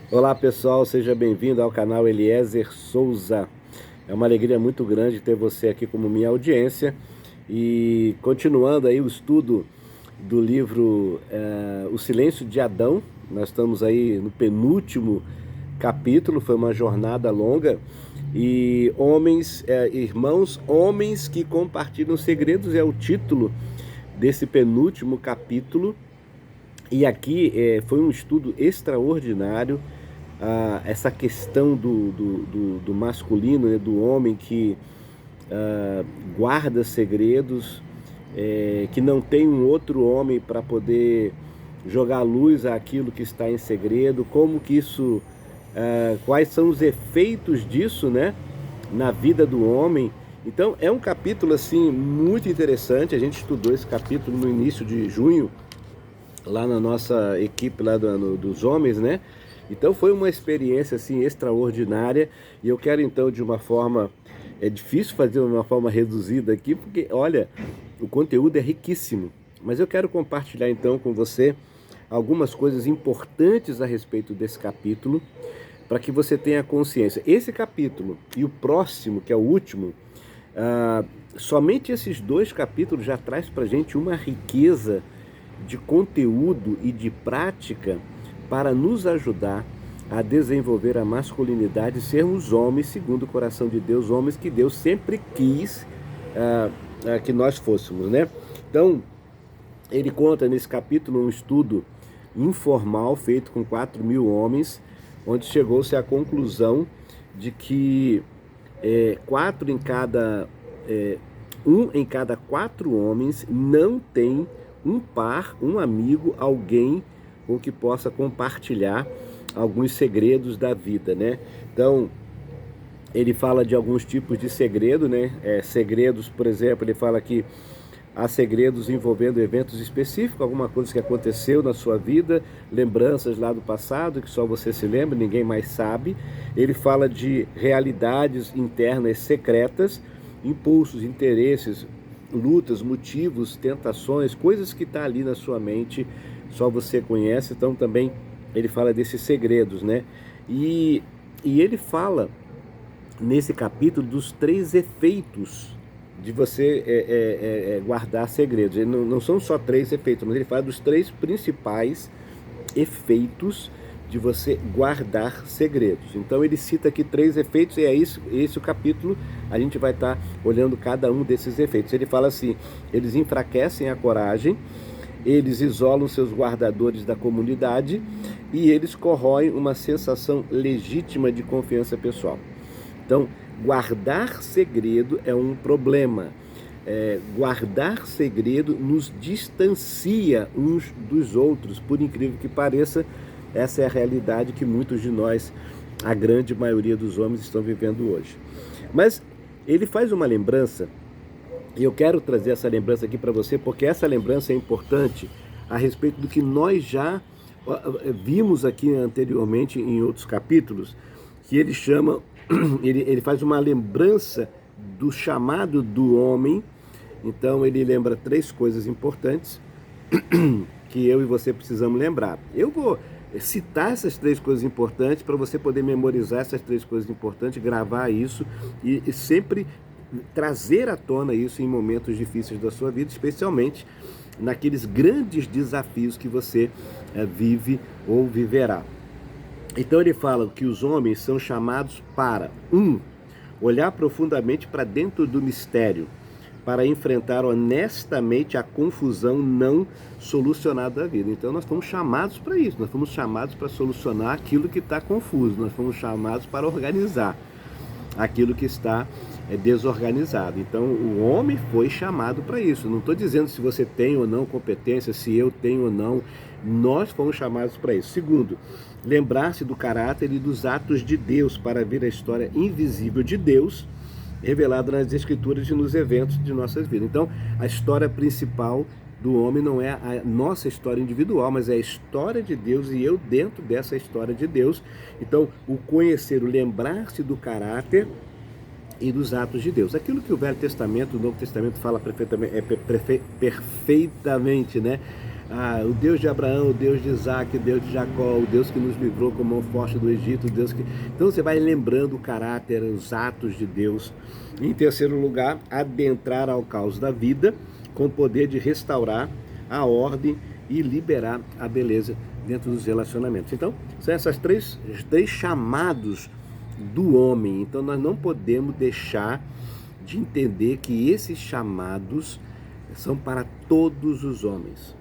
Olá pessoal, seja bem-vindo ao canal Eliezer Souza. É uma alegria muito grande ter você aqui como minha audiência e continuando aí o estudo do livro O Silêncio de Adão. Nós estamos aí no penúltimo capítulo, foi uma jornada longa e irmãos, homens que compartilham segredos é o título desse penúltimo capítulo. E aqui foi um estudo extraordinário, essa questão do masculino, né, do homem que guarda segredos, que não tem um outro homem para poder jogar luz àquilo que está em segredo, como que isso, quais são os efeitos disso, né, na vida do homem. Então é um capítulo assim muito interessante. A gente estudou esse capítulo no início de junho lá na nossa equipe lá dos homens, né? Então foi uma experiência assim extraordinária e eu quero então de uma forma, é difícil fazer de uma forma reduzida aqui porque olha, o conteúdo é riquíssimo, mas eu quero compartilhar então com você algumas coisas importantes a respeito desse capítulo para que você tenha consciência. Esse capítulo e o próximo, que é o último, somente esses dois capítulos já traz para a gente uma riqueza de conteúdo e de prática para nos ajudar a desenvolver a masculinidade e sermos homens segundo o coração de Deus, homens que Deus sempre quis que nós fôssemos, né? Então, ele conta nesse capítulo um estudo informal feito com 4.000 homens, onde chegou-se à conclusão de que quatro em cada um em cada 4 homens não tem um par, um amigo, alguém com que possa compartilhar alguns segredos da vida, né? Então, ele fala de alguns tipos de segredo, né? Segredos, por exemplo, ele fala que há segredos envolvendo eventos específicos, alguma coisa que aconteceu na sua vida, lembranças lá do passado que só você se lembra, ninguém mais sabe. Ele fala de realidades internas secretas, impulsos, interesses, lutas, motivos, tentações, coisas que estão ali na sua mente, só você conhece. Então também ele fala desses segredos, né? E ele fala nesse capítulo dos 3 efeitos de você guardar segredos. Ele não são só 3 efeitos, mas ele fala dos 3 principais efeitos de você guardar segredos. Então ele cita aqui 3 efeitos e é esse o capítulo. A gente vai estar olhando cada um desses efeitos. Ele fala assim: eles enfraquecem a coragem, eles isolam seus guardadores da comunidade e eles corroem uma sensação legítima de confiança pessoal. Então, guardar segredo é um problema. Guardar segredo nos distancia uns dos outros, por incrível que pareça. Essa é a realidade que muitos de nós, a grande maioria dos homens, estão vivendo hoje. Mas ele faz uma lembrança, e eu quero trazer essa lembrança aqui para você, porque essa lembrança é importante a respeito do que nós já vimos aqui anteriormente em outros capítulos, que ele chama, ele faz uma lembrança do chamado do homem. Então ele lembra 3 coisas importantes que eu e você precisamos lembrar. Eu vou citar essas 3 coisas importantes para você poder memorizar essas 3 coisas importantes, gravar isso e sempre trazer à tona isso em momentos difíceis da sua vida, especialmente naqueles grandes desafios que você vive ou viverá. Então ele fala que os homens são chamados para olhar profundamente para dentro do mistério, para enfrentar honestamente a confusão não solucionada da vida. Então nós fomos chamados para isso, nós fomos chamados para solucionar aquilo que está confuso, nós fomos chamados para organizar aquilo que está desorganizado. Então o homem foi chamado para isso. Não estou dizendo se você tem ou não competência, se eu tenho ou não, nós fomos chamados para isso. Segundo, lembrar-se do caráter e dos atos de Deus para ver a história invisível de Deus revelado nas escrituras e nos eventos de nossas vidas. Então, a história principal do homem não é a nossa história individual, mas é a história de Deus e eu dentro dessa história de Deus. Então, o conhecer, o lembrar-se do caráter e dos atos de Deus. Aquilo que o Velho Testamento, o Novo Testamento fala perfeitamente, né? o Deus de Abraão, o Deus de Isaac, o Deus de Jacó, o Deus que nos livrou com a mão forte do Egito, o Deus que... Então você vai lembrando o caráter, os atos de Deus. Em terceiro lugar, adentrar ao caos da vida com o poder de restaurar a ordem e liberar a beleza dentro dos relacionamentos. Então, são essas três chamados do homem. Então nós não podemos deixar de entender que esses chamados são para todos os homens.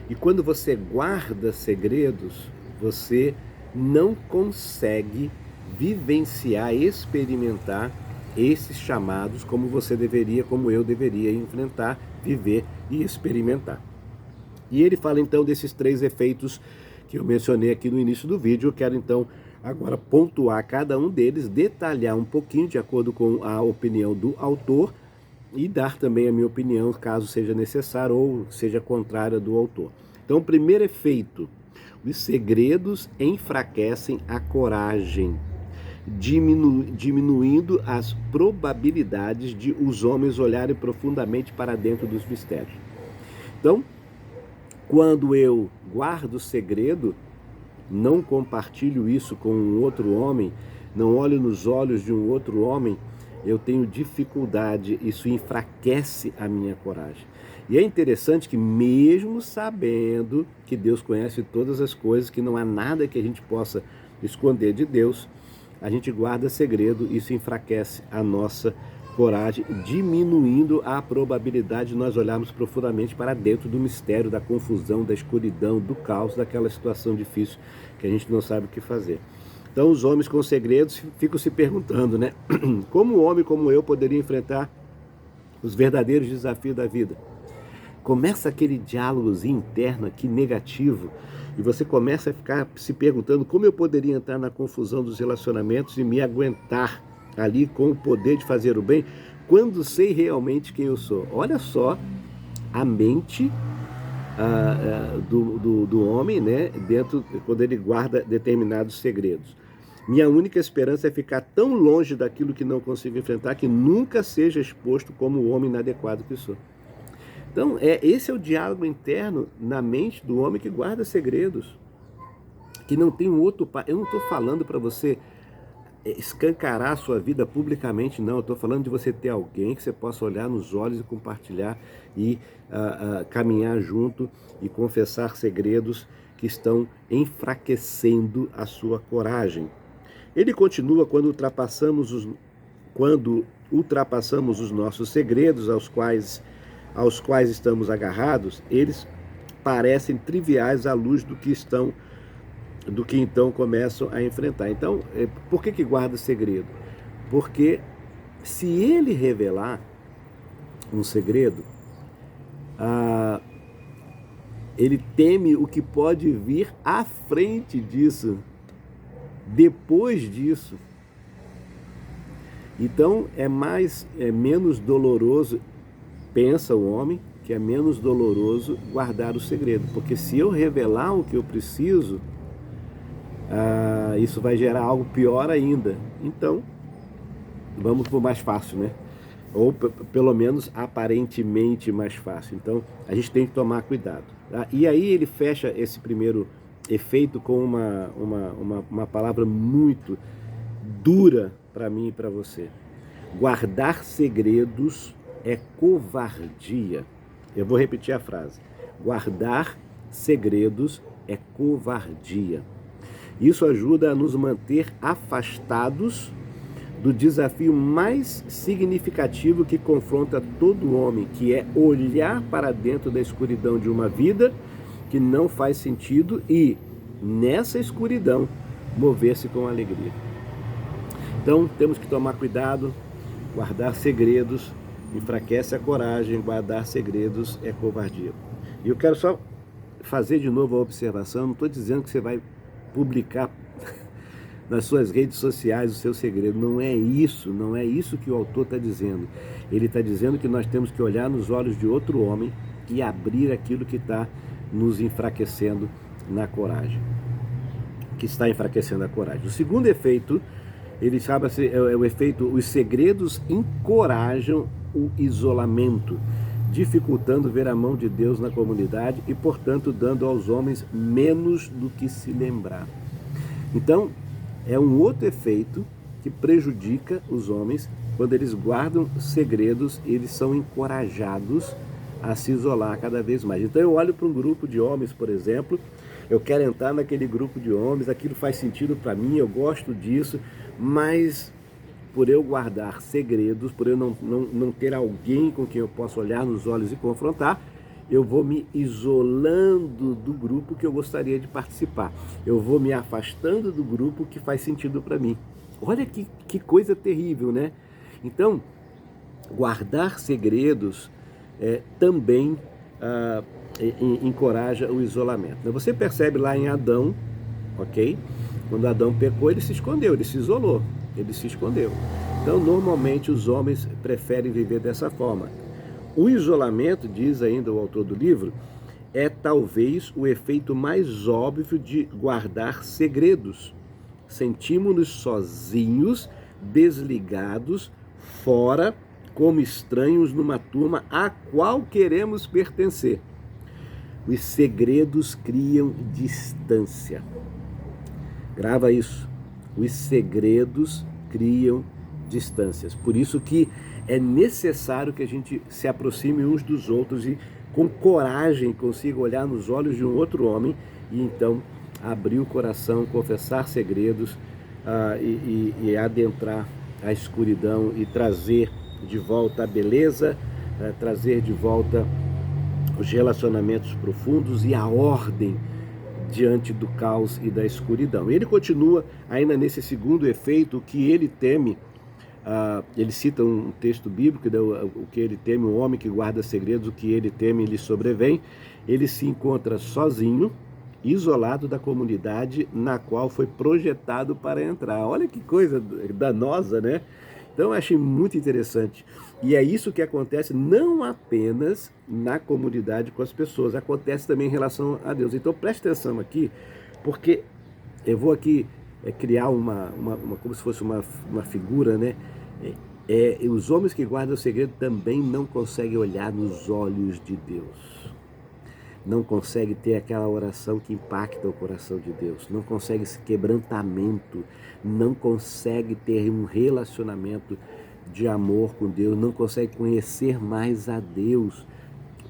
E quando você guarda segredos, você não consegue vivenciar, experimentar esses chamados como você deveria, como eu deveria enfrentar, viver e experimentar. E ele fala então desses 3 efeitos que eu mencionei aqui no início do vídeo. Eu quero então agora pontuar cada um deles, detalhar um pouquinho de acordo com a opinião do autor e dar também a minha opinião, caso seja necessário ou seja contrária do autor. Então, o primeiro efeito: os segredos enfraquecem a coragem, diminuindo as probabilidades de os homens olharem profundamente para dentro dos mistérios. Então, quando eu guardo o segredo, não compartilho isso com um outro homem, não olho nos olhos de um outro homem, eu tenho dificuldade, isso enfraquece a minha coragem. E é interessante que mesmo sabendo que Deus conhece todas as coisas, que não há nada que a gente possa esconder de Deus, a gente guarda segredo, isso enfraquece a nossa coragem, diminuindo a probabilidade de nós olharmos profundamente para dentro do mistério, da confusão, da escuridão, do caos, daquela situação difícil que a gente não sabe o que fazer. Então os homens com segredos ficam se perguntando, né? Como um homem como eu poderia enfrentar os verdadeiros desafios da vida? Começa aquele diálogozinho interno aqui negativo e você começa a ficar se perguntando como eu poderia entrar na confusão dos relacionamentos e me aguentar ali com o poder de fazer o bem, quando sei realmente quem eu sou. Olha só a mente do homem, né, dentro, quando ele guarda determinados segredos. Minha única esperança é ficar tão longe daquilo que não consigo enfrentar, que nunca seja exposto como o homem inadequado que sou. Então, esse é o diálogo interno na mente do homem que guarda segredos, que não tem um outro... Eu não estou falando para você escancarar a sua vida publicamente, não. Eu estou falando de você ter alguém que você possa olhar nos olhos e compartilhar e caminhar junto e confessar segredos que estão enfraquecendo a sua coragem. Ele continua: quando ultrapassamos os nossos segredos aos quais estamos agarrados, eles parecem triviais à luz do que então começam a enfrentar. Então, por que guarda segredo? Porque se ele revelar um segredo, ele teme o que pode vir à frente disso, depois disso. Então é menos doloroso, pensa o homem, que é menos doloroso guardar o segredo, porque se eu revelar o que eu preciso, isso vai gerar algo pior ainda. Então vamos para o mais fácil, né? Ou pelo menos aparentemente mais fácil. Então a gente tem que tomar cuidado, tá? E aí ele fecha esse primeiro efeito com uma palavra muito dura para mim e para você: guardar segredos é covardia. Eu vou repetir a frase: guardar segredos é covardia. Isso ajuda a nos manter afastados do desafio mais significativo que confronta todo homem, que é olhar para dentro da escuridão de uma vida que não faz sentido e, nessa escuridão, mover-se com alegria. Então, temos que tomar cuidado. Guardar segredos enfraquece a coragem, guardar segredos é covardia. E eu quero só fazer de novo a observação: não estou dizendo que você vai publicar nas suas redes sociais o seu segredo. Não é isso que o autor está dizendo. Ele está dizendo que nós temos que olhar nos olhos de outro homem e abrir aquilo que está nos enfraquecendo na coragem, que está enfraquecendo a coragem. O segundo efeito, ele chama-se o efeito: os segredos encorajam o isolamento, dificultando ver a mão de Deus na comunidade e, portanto, dando aos homens menos do que se lembrar. Então, é um outro efeito que prejudica os homens. Quando eles guardam segredos, eles são encorajados a se isolar cada vez mais. Então eu olho para um grupo de homens, por exemplo, eu quero entrar naquele grupo de homens, aquilo faz sentido para mim, eu gosto disso, mas por eu guardar segredos, por eu não ter alguém com quem eu possa olhar nos olhos e confrontar, eu vou me isolando do grupo que eu gostaria de participar. Eu vou me afastando do grupo que faz sentido para mim. Olha que coisa terrível, né? Então, guardar segredos também encoraja o isolamento. Você percebe lá em Adão, ok? Quando Adão pecou, ele se escondeu, ele se isolou, ele se escondeu. Então, normalmente, os homens preferem viver dessa forma. O isolamento, diz ainda o autor do livro, é talvez o efeito mais óbvio de guardar segredos. Sentimos-nos sozinhos, desligados, fora, como estranhos numa turma a qual queremos pertencer. Os segredos criam distância. Grava isso. Os segredos criam distâncias. Por isso que é necessário que a gente se aproxime uns dos outros e com coragem consiga olhar nos olhos de um outro homem e então abrir o coração, confessar segredos e adentrar a escuridão e trazer de volta a beleza, trazer de volta os relacionamentos profundos e a ordem diante do caos e da escuridão. Ele continua ainda nesse segundo efeito, o que ele teme. Ele cita um texto bíblico, o que ele teme, o homem que guarda segredos, o que ele teme lhe sobrevém. Ele se encontra sozinho, isolado da comunidade na qual foi projetado para entrar. Olha que coisa danosa, né? Então eu achei muito interessante. E é isso que acontece não apenas na comunidade com as pessoas, acontece também em relação a Deus. Então preste atenção aqui, porque eu vou aqui criar como se fosse uma figura, né? Os homens que guardam o segredo também não conseguem olhar nos olhos de Deus. Não consegue ter aquela oração que impacta o coração de Deus, não consegue esse quebrantamento, não consegue ter um relacionamento de amor com Deus, não consegue conhecer mais a Deus,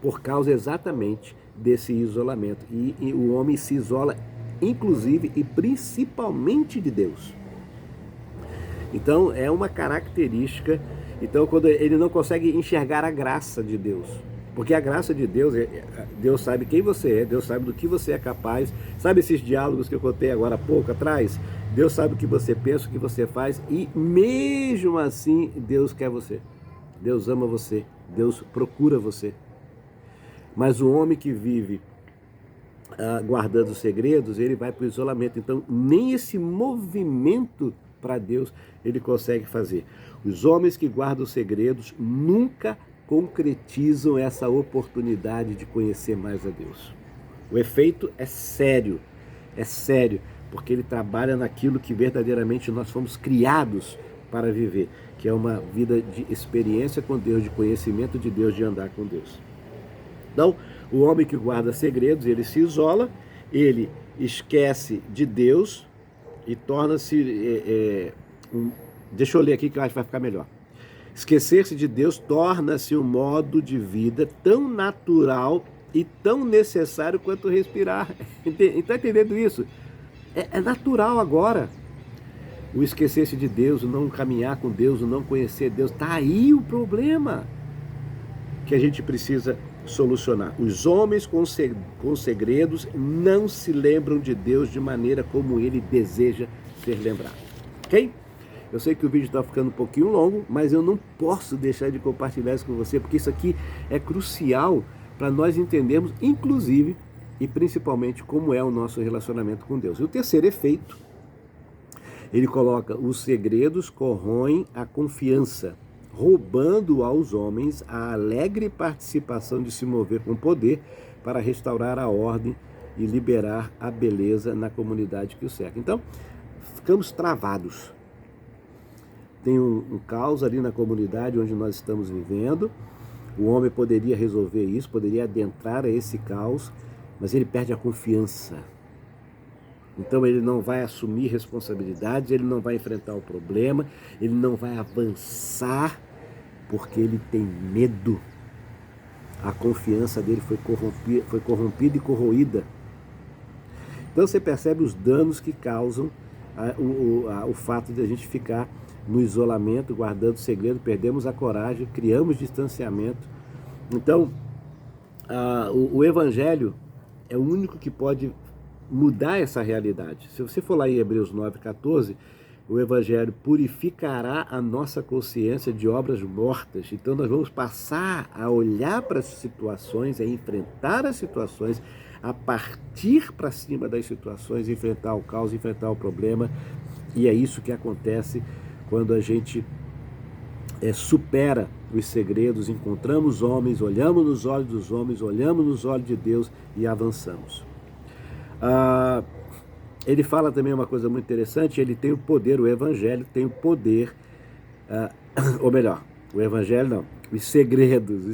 por causa exatamente desse isolamento. E o homem se isola, inclusive e principalmente de Deus. Então é uma característica, então quando ele não consegue enxergar a graça de Deus, porque a graça de Deus, Deus sabe quem você é, Deus sabe do que você é capaz, sabe esses diálogos que eu contei agora há pouco atrás? Deus sabe o que você pensa, o que você faz, e mesmo assim Deus quer você, Deus ama você, Deus procura você. Mas o homem que vive guardando os segredos, ele vai para o isolamento, então nem esse movimento para Deus ele consegue fazer. Os homens que guardam os segredos nunca concretizam essa oportunidade de conhecer mais a Deus. O efeito é sério, porque ele trabalha naquilo que verdadeiramente nós fomos criados para viver, que é uma vida de experiência com Deus, de conhecimento de Deus, de andar com Deus. Então, o homem que guarda segredos, ele se isola, ele esquece de Deus e torna-se... deixa eu ler aqui que eu acho que vai ficar melhor. Esquecer-se de Deus torna-se um modo de vida tão natural e tão necessário quanto respirar. Está entendendo isso? É natural agora. O esquecer-se de Deus, o não caminhar com Deus, o não conhecer Deus. Está aí o problema que a gente precisa solucionar. Os homens com segredos não se lembram de Deus de maneira como ele deseja ser lembrado. Ok? Eu sei que o vídeo está ficando um pouquinho longo, mas eu não posso deixar de compartilhar isso com você, porque isso aqui é crucial para nós entendermos, inclusive e principalmente, como é o nosso relacionamento com Deus. E o terceiro efeito, ele coloca: os segredos corroem a confiança, roubando aos homens a alegre participação de se mover com poder para restaurar a ordem e liberar a beleza na comunidade que o cerca. Então, ficamos travados. Tem um caos ali na comunidade onde nós estamos vivendo, O homem poderia resolver isso, poderia adentrar a esse caos, mas ele perde a confiança. Então ele não vai assumir responsabilidades, ele não vai enfrentar o problema, ele não vai avançar, porque ele tem medo. A confiança dele foi corrompida e corroída. Então você percebe os danos que causam o fato de a gente ficar no isolamento, guardando segredo, perdemos a coragem, criamos distanciamento. Então, o Evangelho é o único que pode mudar essa realidade. Se você for lá em Hebreus 9,14, o Evangelho purificará a nossa consciência de obras mortas. Então nós vamos passar a olhar para as situações, a enfrentar as situações, a partir para cima das situações, enfrentar o caos, enfrentar o problema. E é isso que acontece quando a gente supera os segredos, encontramos homens, olhamos nos olhos dos homens, olhamos nos olhos de Deus e avançamos. Ele fala também uma coisa muito interessante, ele tem o poder, o Evangelho tem o poder, ou melhor, o Evangelho não, os segredos.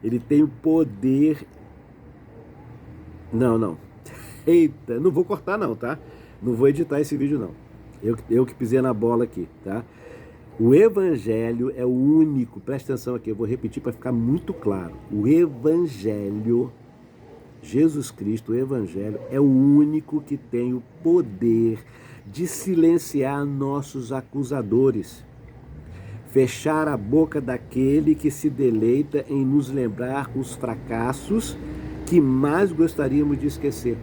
Ele tem o poder... Não. Eita, não vou cortar não, tá? Não vou editar esse vídeo não. Eu que pisei na bola aqui, tá? O Evangelho é o único, presta atenção aqui, eu vou repetir para ficar muito claro. O Evangelho, Jesus Cristo, o Evangelho, é o único que tem o poder de silenciar nossos acusadores. Fechar a boca daquele que se deleita em nos lembrar os fracassos que mais gostaríamos de esquecer.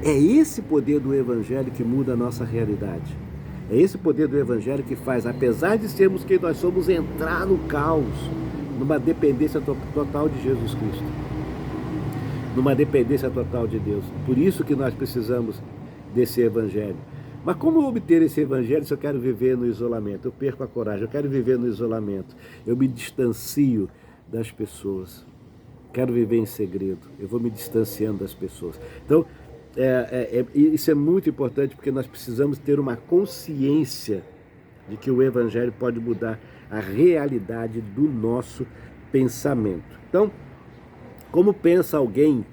É esse poder do Evangelho que muda a nossa realidade. É esse poder do Evangelho que faz, apesar de sermos quem nós somos, entrar no caos, numa dependência total de Jesus Cristo. Numa dependência total de Deus. Por isso que nós precisamos desse Evangelho. Mas como obter esse Evangelho se eu quero viver no isolamento? Eu perco a coragem, eu quero viver no isolamento. Eu me distancio das pessoas. Quero viver em segredo. Eu vou me distanciando das pessoas. Então, isso é muito importante porque nós precisamos ter uma consciência de que o Evangelho pode mudar a realidade do nosso pensamento. Então, como pensa alguém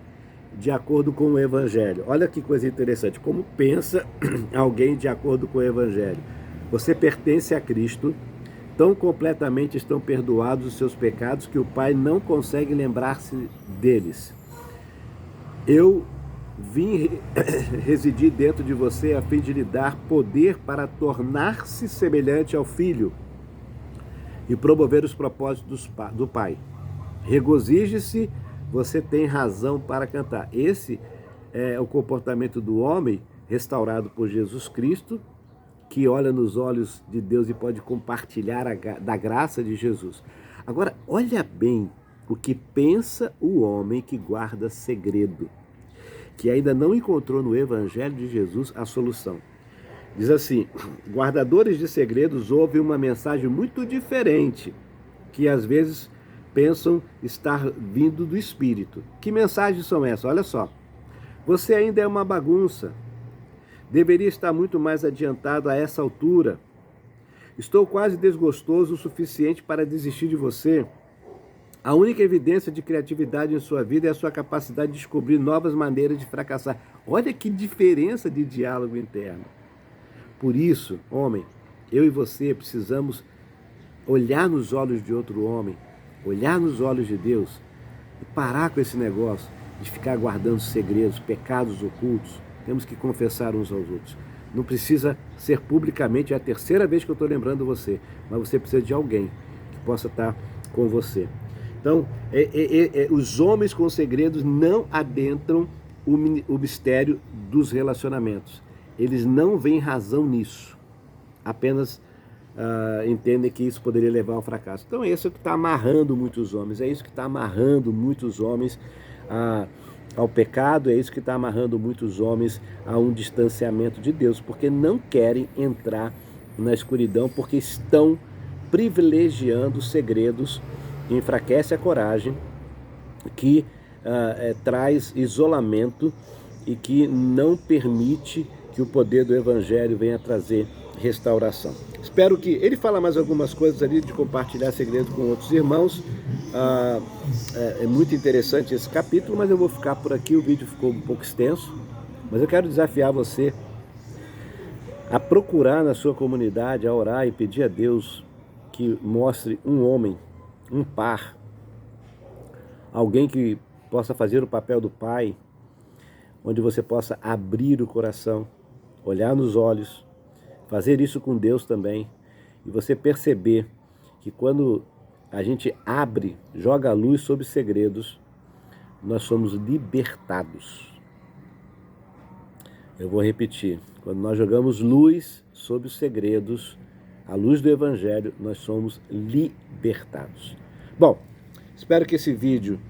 de acordo com o Evangelho? Olha que coisa interessante. Como pensa alguém de acordo com o Evangelho? Você pertence a Cristo, tão completamente estão perdoados os seus pecados que o Pai não consegue lembrar-se deles. Eu vim residir dentro de você a fim de lhe dar poder para tornar-se semelhante ao Filho e promover os propósitos do Pai. Regozije-se, você tem razão para cantar. Esse é o comportamento do homem restaurado por Jesus Cristo, que olha nos olhos de Deus e pode compartilhar da graça de Jesus. Agora, olha bem o que pensa o homem que guarda segredo, que ainda não encontrou no Evangelho de Jesus a solução. Diz assim: guardadores de segredos ouvem uma mensagem muito diferente, que às vezes pensam estar vindo do Espírito. Que mensagens são essas? Olha só. Você ainda é uma bagunça. Deveria estar muito mais adiantado a essa altura. Estou quase desgostoso o suficiente para desistir de você. A única evidência de criatividade em sua vida é a sua capacidade de descobrir novas maneiras de fracassar. Olha que diferença de diálogo interno. Por isso, homem, eu e você precisamos olhar nos olhos de outro homem, olhar nos olhos de Deus e parar com esse negócio de ficar guardando segredos, pecados ocultos. Temos que confessar uns aos outros. Não precisa ser publicamente, é a terceira vez que eu estou lembrando você, mas você precisa de alguém que possa estar com você. Então, os homens com segredos não adentram o mistério dos relacionamentos. Eles não veem razão nisso. Apenas entendem que isso poderia levar ao fracasso. Então, isso é o que está amarrando muitos homens. É isso que está amarrando muitos homens ao pecado. É isso que está amarrando muitos homens a um distanciamento de Deus. Porque não querem entrar na escuridão, porque estão privilegiando segredos. Enfraquece a coragem, que traz isolamento e que não permite que o poder do Evangelho venha trazer restauração. Espero que... Ele fala mais algumas coisas ali de compartilhar segredos com outros irmãos. É muito interessante esse capítulo, mas eu vou ficar por aqui. O vídeo ficou um pouco extenso, mas eu quero desafiar você a procurar na sua comunidade, a orar e pedir a Deus que mostre um homem, um par, alguém que possa fazer o papel do pai, onde você possa abrir o coração, olhar nos olhos, fazer isso com Deus também, e você perceber que quando a gente abre, joga a luz sobre segredos, nós somos libertados. Eu vou repetir, quando nós jogamos luz sobre os segredos, a luz do Evangelho, nós somos libertados. Bom, espero que esse vídeo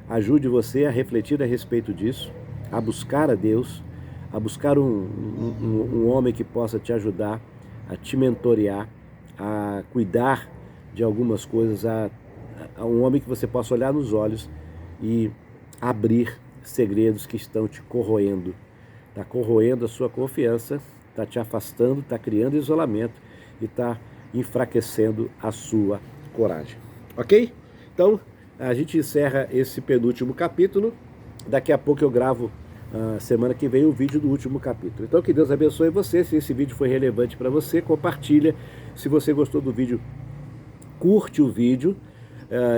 ajude você a refletir a respeito disso, a buscar a Deus, a buscar um homem que possa te ajudar, a te mentorear, a cuidar de algumas coisas, a um homem que você possa olhar nos olhos e abrir segredos que estão te corroendo. Está corroendo a sua confiança, está te afastando, está criando isolamento e está enfraquecendo a sua coragem. Ok? Então, a gente encerra esse penúltimo capítulo. Daqui a pouco eu gravo, semana que vem, o vídeo do último capítulo. Então, que Deus abençoe você. Se esse vídeo foi relevante para você, compartilha. Se você gostou do vídeo, curte o vídeo.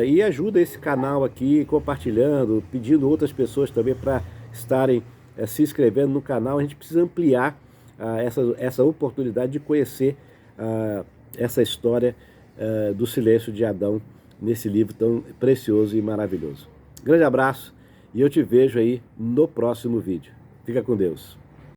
E ajuda esse canal aqui, compartilhando, pedindo outras pessoas também para estarem se inscrevendo no canal. A gente precisa ampliar essa oportunidade de conhecer essa história do silêncio de Adão nesse livro tão precioso e maravilhoso. Grande abraço e eu te vejo aí no próximo vídeo. Fica com Deus.